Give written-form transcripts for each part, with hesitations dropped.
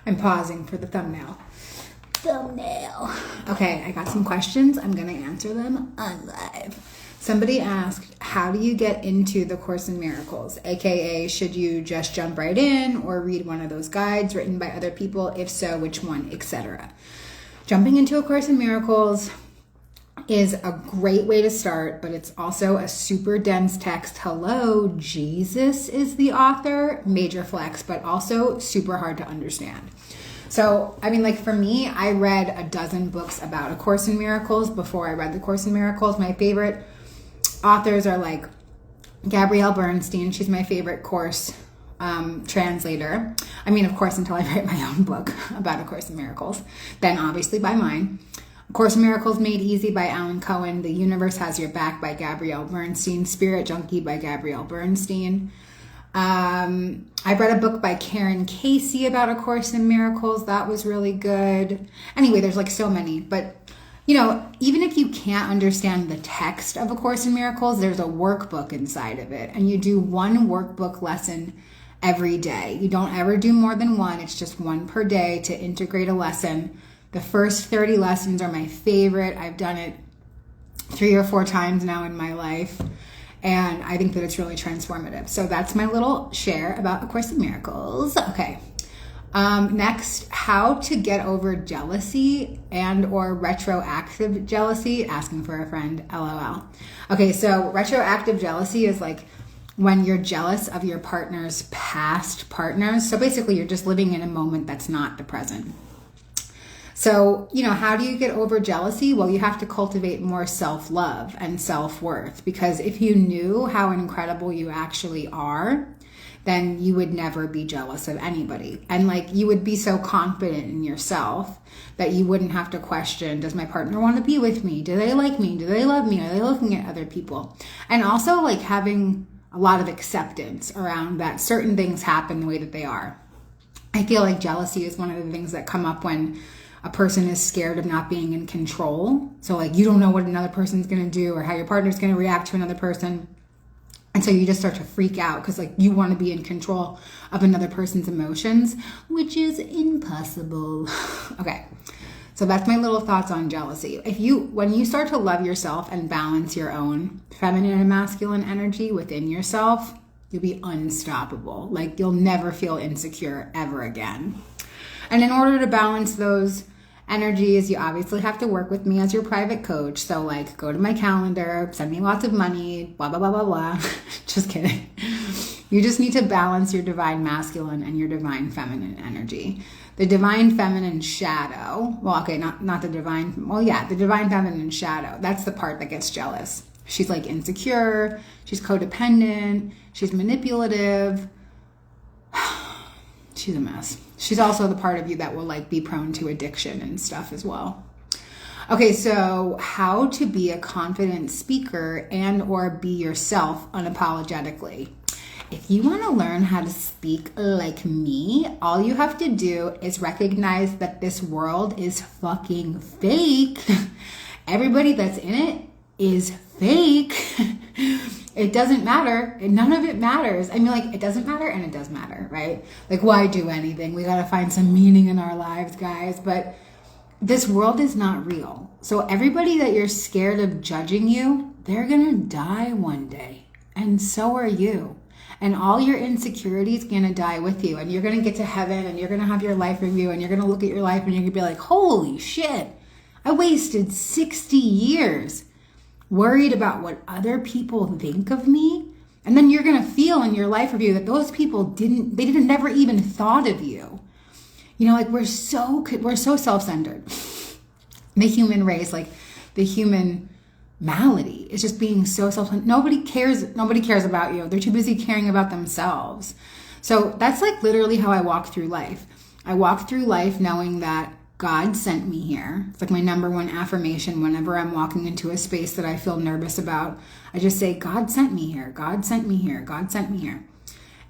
I'm pausing for the thumbnail. Okay, I got some questions. I'm going to answer them on live. Somebody asked, how do you get into the Course in Miracles? AKA, should you just jump right in or read one of those guides written by other people? If so, which one, etc. Jumping into A Course in Miracles is a great way to start, but it's also a super dense text. Hello, Jesus is the author, major flex, but also super hard to understand. So, I mean, like for me, I read a dozen books about A Course in Miracles before I read The Course in Miracles. My favorite authors are like Gabrielle Bernstein. She's my favorite course translator. I mean, of course, until I write my own book about A Course in Miracles. Then obviously by mine. A Course in Miracles Made Easy by Alan Cohen. The Universe Has Your Back by Gabrielle Bernstein. Spirit Junkie by Gabrielle Bernstein. I read a book by Karen Casey about A Course in Miracles. That was really good. Anyway, there's like so many. But, you know, even if you can't understand the text of A Course in Miracles, there's a workbook inside of it. And you do one workbook lesson every day. You don't ever do more than one. It's just one per day to integrate a lesson. The first 30 lessons are my favorite. I've done it 3 or 4 times now in my life. And I think that it's really transformative. So that's my little share about A Course in Miracles. Okay. Next, how to get over jealousy and or retroactive jealousy. Asking for a friend, LOL. Okay, so retroactive jealousy is like when you're jealous of your partner's past partners. So basically you're just living in a moment that's not the present. So, you know, how do you get over jealousy? Well, you have to cultivate more self-love and self-worth, because if you knew how incredible you actually are, then you would never be jealous of anybody. And like, you would be so confident in yourself that you wouldn't have to question, does my partner want to be with me? Do they like me? Do they love me? Are they looking at other people? And also like having a lot of acceptance around that certain things happen the way that they are. I feel like jealousy is one of the things that come up when a person is scared of not being in control. So like you don't know what another person's going to do or how your partner's going to react to another person. And so you just start to freak out because like you want to be in control of another person's emotions, which is impossible. Okay. So that's my little thoughts on jealousy. When you start to love yourself and balance your own feminine and masculine energy within yourself, you'll be unstoppable. Like you'll never feel insecure ever again. And in order to balance those energies, you obviously have to work with me as your private coach. So like go to my calendar, send me lots of money, blah, blah, blah, blah, blah. Just kidding. You just need to balance your divine masculine and your divine feminine energy. The divine feminine shadow, well, okay, not the divine, well, yeah, the divine feminine shadow. That's the part that gets jealous. She's like insecure. She's codependent. She's manipulative. She's a mess. She's also the part of you that will like be prone to addiction and stuff as well. Okay, so how to be a confident speaker and or be yourself unapologetically. If you want to learn how to speak like me, all you have to do is recognize that this world is fucking fake. Everybody that's in it is fake. It doesn't matter. None of it matters. I mean, like, it doesn't matter and it does matter, right? Like, why do anything? We got to find some meaning in our lives, guys. But this world is not real. So everybody that you're scared of judging you, they're going to die one day. And so are you. And all your insecurities going to die with you. And you're going to get to heaven and you're going to have your life review and you're going to look at your life and you're going to be like, holy shit, I wasted 60 years worried about what other people think of me. And then you're going to feel in your life review that those people never even thought of you. You know, like we're so self-centered. The human race, like the human malady is just being so self-centered. Nobody cares about you. They're too busy caring about themselves. So that's like literally how I walk through life. I walk through life knowing that God sent me here. It's like my number one affirmation whenever I'm walking into a space that I feel nervous about. I just say, God sent me here. God sent me here. God sent me here.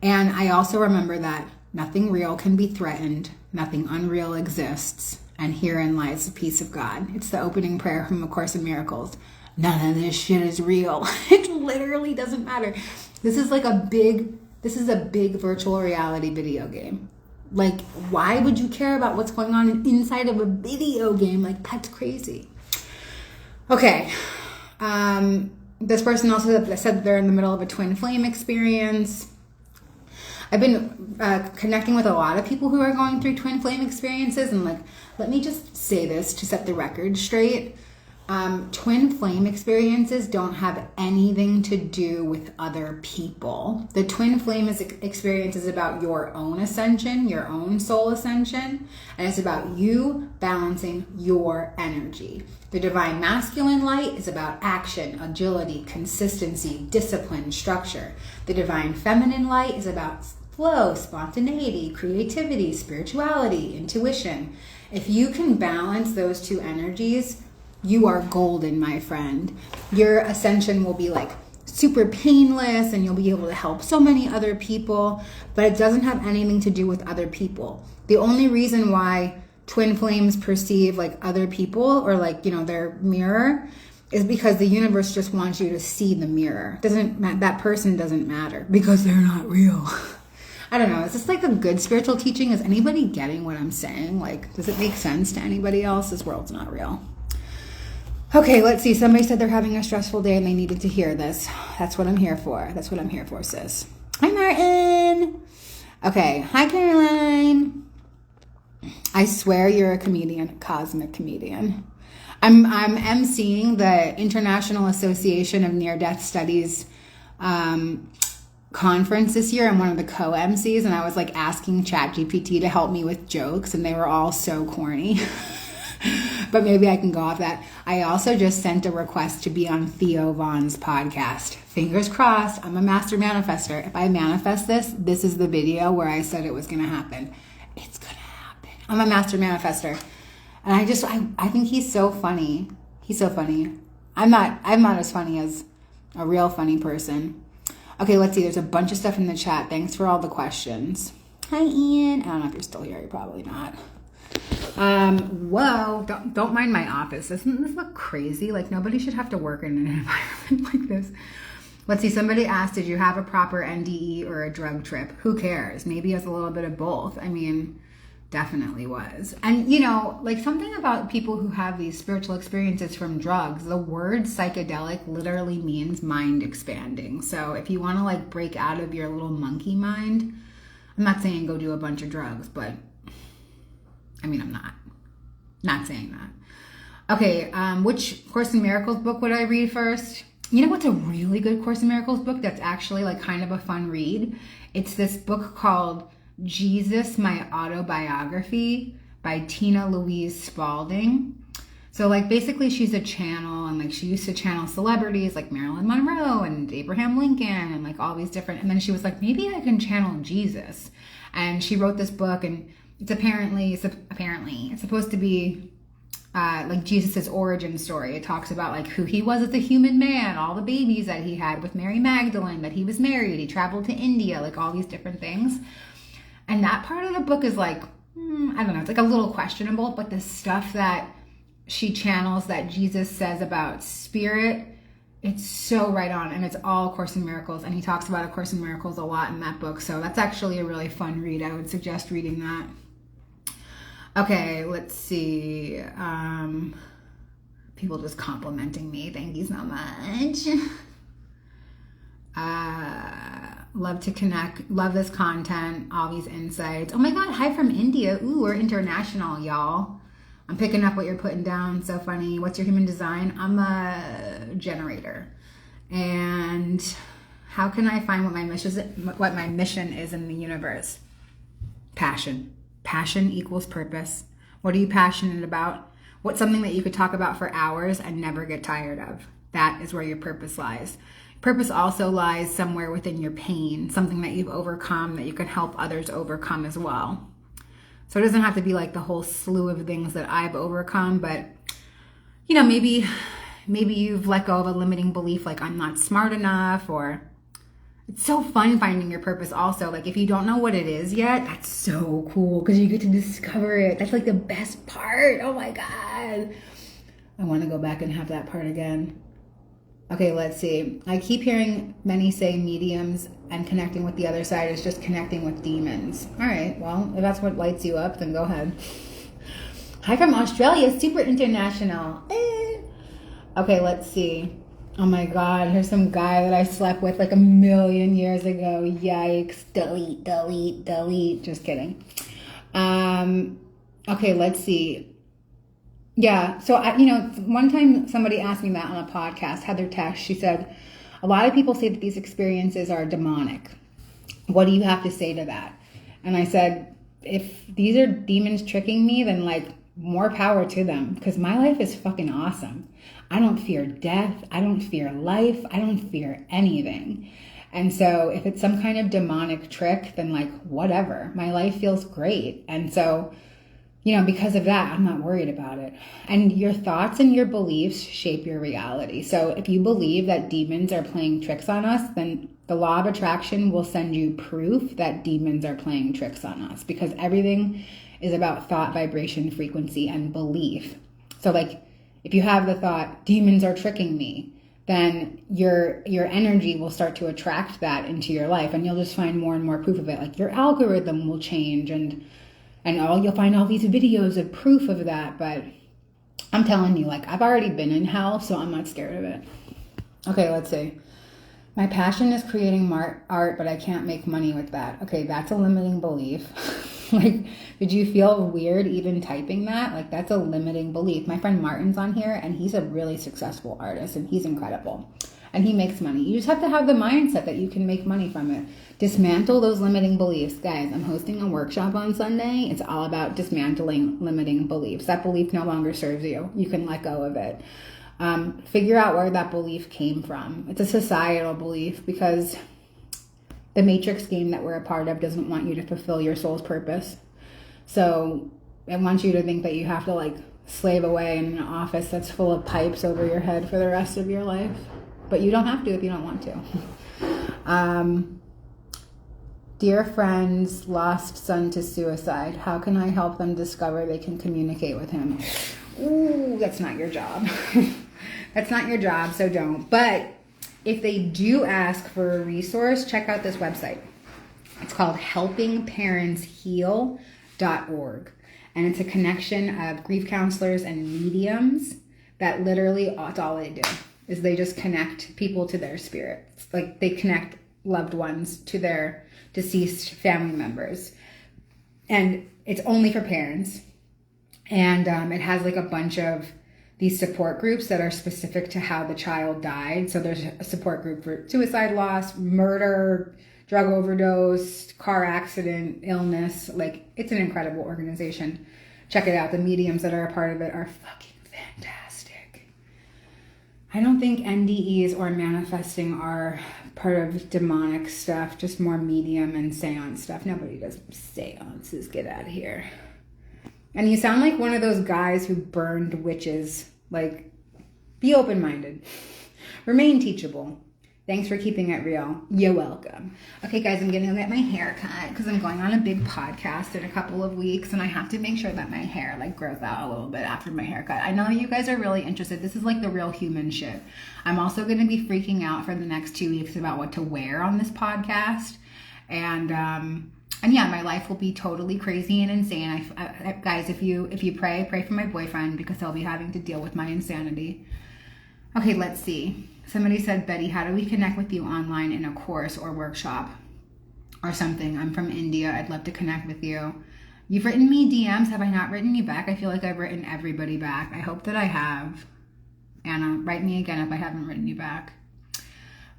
And I also remember that nothing real can be threatened. Nothing unreal exists. And herein lies the peace of God. It's the opening prayer from A Course in Miracles. None of this shit is real. It literally doesn't matter. This is a big virtual reality video game. Like, why would you care about what's going on inside of a video game? Like, that's crazy. Okay. This person also said they're in the middle of a twin flame experience. I've been connecting with a lot of people who are going through twin flame experiences, and like, let me just say this to set the record straight. Twin flame experiences don't have anything to do with other people. The twin flame experience is about your own ascension, your own soul ascension, and it's about you balancing your energy. The divine masculine light is about action, agility, consistency, discipline, structure. The divine feminine light is about flow, spontaneity, creativity, spirituality, intuition. If you can balance those two energies, you are golden, my friend. Your ascension will be like super painless and you'll be able to help so many other people, but it doesn't have anything to do with other people. The only reason why twin flames perceive like other people or like, you know, their mirror is because the universe just wants you to see the mirror. That person doesn't matter because they're not real. I don't know. Is this like a good spiritual teaching? Is anybody getting what I'm saying? Like, does it make sense to anybody else? This world's not real. Okay, let's see. Somebody said they're having a stressful day and they needed to hear this. That's what I'm here for. That's what I'm here for, sis. Hi, Martin. Okay. Hi, Caroline. I swear you're a comedian, a cosmic comedian. I'm emceeing the International Association of Near-Death Studies conference this year. I'm one of the co-MCs, and I was like asking ChatGPT to help me with jokes, and they were all so corny. But maybe I can go off that. I also just sent a request to be on Theo Vaughn's podcast. Fingers crossed. I'm a master manifester. If I manifest this, this is the video where I said it was going to happen. It's going to happen. I'm a master manifester. And I think he's so funny. He's so funny. I'm not as funny as a real funny person. Okay, let's see. There's a bunch of stuff in the chat. Thanks for all the questions. Hi, Ian. I don't know if you're still here. You're probably not. Whoa, don't mind my office. Doesn't this look crazy? Like, nobody should have to work in an environment like this. Let's see, somebody asked, did you have a proper NDE or a drug trip? Who cares? Maybe it's a little bit of both. I mean, definitely was. And, you know, like something about people who have these spiritual experiences from drugs, the word psychedelic literally means mind expanding. So if you want to like break out of your little monkey mind, I'm not saying go do a bunch of drugs, but I mean, I'm not saying that. Okay, which Course in Miracles book would I read first? You know what's a really good Course in Miracles book that's actually like kind of a fun read? It's this book called Jesus, My Autobiography by Tina Louise Spalding. So like basically she's a channel, and like she used to channel celebrities like Marilyn Monroe and Abraham Lincoln and like all these different, and then she was like, maybe I can channel Jesus. And she wrote this book, and it's apparently it's supposed to be like Jesus's origin story. It talks about like who he was as a human man, all the babies that he had with Mary Magdalene, that he was married, he traveled to India, like all these different things. And that part of the book is like, I don't know, it's like a little questionable, but the stuff that she channels that Jesus says about spirit, it's so right on, and it's all Course in Miracles, and he talks about A Course in Miracles a lot in that book, so that's actually a really fun read. I would suggest reading that. Okay, let's see. People just complimenting me. Thank you so much. Love to connect. Love this content. All these insights. Oh my God, hi from India. Ooh, we're international, y'all. I'm picking up what you're putting down. So funny. What's your human design? I'm a generator. And how can I find what my mission is in the universe? Passion. Passion equals purpose. What are you passionate about? What's something that you could talk about for hours and never get tired of? That is where your purpose lies. Purpose also lies somewhere within your pain, something that you've overcome that you can help others overcome as well. So it doesn't have to be like the whole slew of things that I've overcome, but you know, maybe you've let go of a limiting belief like I'm not smart enough, or it's so fun finding your purpose also. Like if you don't know what it is yet, that's so cool because you get to discover it. That's like the best part. Oh my God. I want to go back and have that part again. Okay, let's see. I keep hearing many say mediums and connecting with the other side is just connecting with demons. All right, well, if that's what lights you up, then go ahead. Hi from Australia, super international. Okay, let's see. Oh my God, here's some guy that I slept with like 1,000,000 years ago. Yikes. Delete. Just kidding. Okay, let's see. Yeah, so one time somebody asked me that on a podcast, Heather Tesh, she said, a lot of people say that these experiences are demonic. What do you have to say to that? And I said, if these are demons tricking me, then like more power to them, because my life is fucking awesome. I don't fear death. I don't fear life. I don't fear anything. And so if it's some kind of demonic trick, then like whatever, my life feels great. And so because of that, I'm not worried about it. And your thoughts and your beliefs shape your reality. So if you believe that demons are playing tricks on us, then the law of attraction will send you proof that demons are playing tricks on us, because everything is about thought, vibration, frequency, and belief. So like if you have the thought, demons are tricking me, then your energy will start to attract that into your life, and you'll just find more and more proof of it. Like your algorithm will change, and you'll find all these videos of proof of that. But I'm telling you, like, I've already been in hell, so I'm not scared of it. Okay, let's see. My passion is creating art, but I can't make money with that. Okay, that's a limiting belief. Like, did you feel weird even typing that? Like, that's a limiting belief. My friend Martin's on here, and he's a really successful artist, and he's incredible. And he makes money. You just have to have the mindset that you can make money from it. Dismantle those limiting beliefs. Guys, I'm hosting a workshop on Sunday. It's all about dismantling limiting beliefs. That belief no longer serves you. You can let go of it. Figure out where that belief came from. It's a societal belief, because the matrix game that we're a part of doesn't want you to fulfill your soul's purpose. So it wants you to think that you have to like slave away in an office that's full of pipes over your head for the rest of your life. But you don't have to if you don't want to. Dear friends, lost son to suicide. How can I help them discover they can communicate with him? Ooh, that's not your job. That's not your job, so don't. But if they do ask for a resource, check out this website. It's called helpingparentsheal.org. And it's a connection of grief counselors and mediums that literally, that's all they do, is they just connect people to their spirits. Like they connect loved ones to their deceased family members. And it's only for parents. And it has like a bunch of these support groups that are specific to how the child died. So there's a support group for suicide, loss, murder, drug overdose, car accident, illness. Like, it's an incredible organization. Check it out. The mediums that are a part of it are fucking fantastic. I don't think NDEs or manifesting are part of demonic stuff, just more medium and seance stuff. Nobody does seances. Get out of here. And you sound like one of those guys who burned witches. Like, be open-minded. Remain teachable. Thanks for keeping it real. You're welcome. Okay, guys, I'm going to get my hair cut because I'm going on a big podcast in a couple of weeks, and I have to make sure that my hair, like, grows out a little bit after my haircut. I know you guys are really interested. This is, like, the real human shit. I'm also going to be freaking out for the next 2 weeks about what to wear on this podcast. And yeah, my life will be totally crazy and insane. Guys, if you pray for my boyfriend, because he'll be having to deal with my insanity. Okay, let's see. Somebody said, Betty, how do we connect with you online in a course or workshop or something? I'm from India. I'd love to connect with you. You've written me DMs. Have I not written you back? I feel like I've written everybody back. I hope that I have. Anna, write me again if I haven't written you back.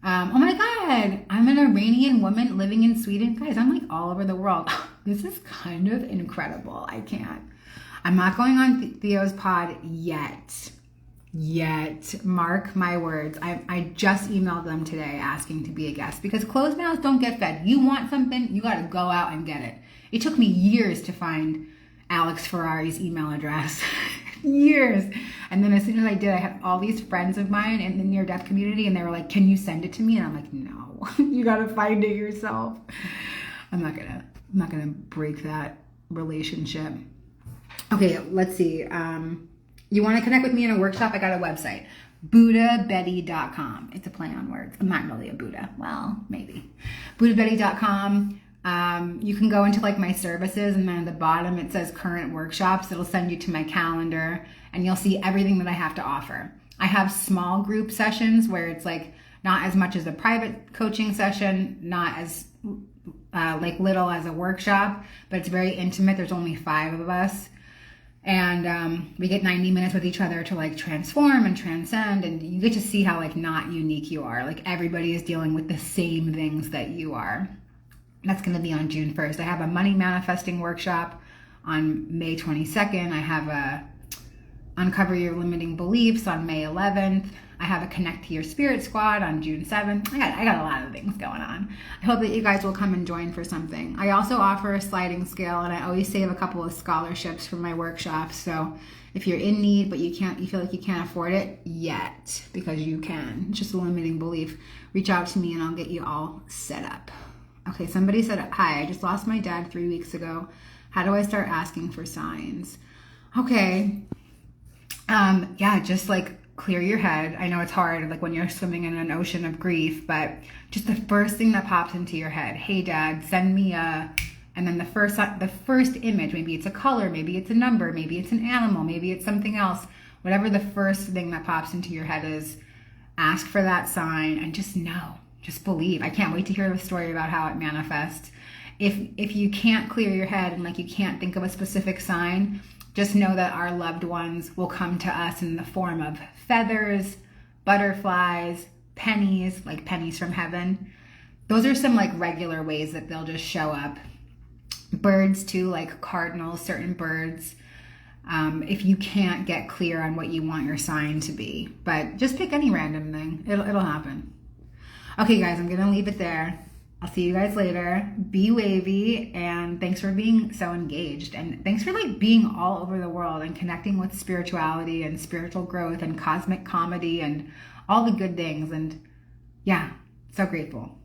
Oh my God, I'm an Iranian woman living in Sweden. Guys, I'm like all over the world. This is kind of incredible. I'm not going on Theo's pod yet. Mark my words. I just emailed them today asking to be a guest, because closed mouths don't get fed. You want something, you got to go out and get it. It took me years to find Alex Ferrari's email address. Years. And then as soon as I did, I had all these friends of mine in the near-death community, and they were like, can you send it to me? And I'm like, no, you got to find it yourself. I'm not gonna break that relationship. Okay, let's see. You want to connect with me in a workshop? I got a website, BuddhaBetty.com. It's a play on words. I'm not really a Buddha. Well, maybe. BuddhaBetty.com. You can go into like my services, and then at the bottom it says current workshops. It'll send you to my calendar, and you'll see everything that I have to offer. I have small group sessions where it's like not as much as a private coaching session, not as like little as a workshop, but it's very intimate. There's only 5 of us. And we get 90 minutes with each other to like transform and transcend, and you get to see how like not unique you are. Like everybody is dealing with the same things that you are. That's going to be on June 1st. I have a money manifesting workshop on May 22nd. I have a Uncover Your Limiting Beliefs on May 11th. I have a Connect to Your Spirit Squad on June 7th. I got a lot of things going on. I hope that you guys will come and join for something. I also offer a sliding scale, and I always save a couple of scholarships for my workshops. So if you're in need, but you feel like you can't afford it yet, because you can. It's just a limiting belief. Reach out to me and I'll get you all set up. Okay, somebody said, hi, I just lost my dad 3 weeks ago. How do I start asking for signs? Okay. Yeah, just like clear your head. I know it's hard, like when you're swimming in an ocean of grief, but just the first thing that pops into your head, hey dad, send me a, and then the first image, maybe it's a color, maybe it's a number, maybe it's an animal, maybe it's something else. Whatever the first thing that pops into your head is, ask for that sign and just know, just believe. I can't wait to hear the story about how it manifests. If you can't clear your head and like you can't think of a specific sign, just know that our loved ones will come to us in the form of feathers, butterflies, pennies, like pennies from heaven. Those are some like regular ways that they'll just show up. Birds too, like cardinals, certain birds. If you can't get clear on what you want your sign to be, but just pick any random thing. It'll happen. Okay guys, I'm gonna leave it there. I'll see you guys later. Be wavy, and thanks for being so engaged, and thanks for like being all over the world and connecting with spirituality and spiritual growth and cosmic comedy and all the good things. And yeah, so grateful.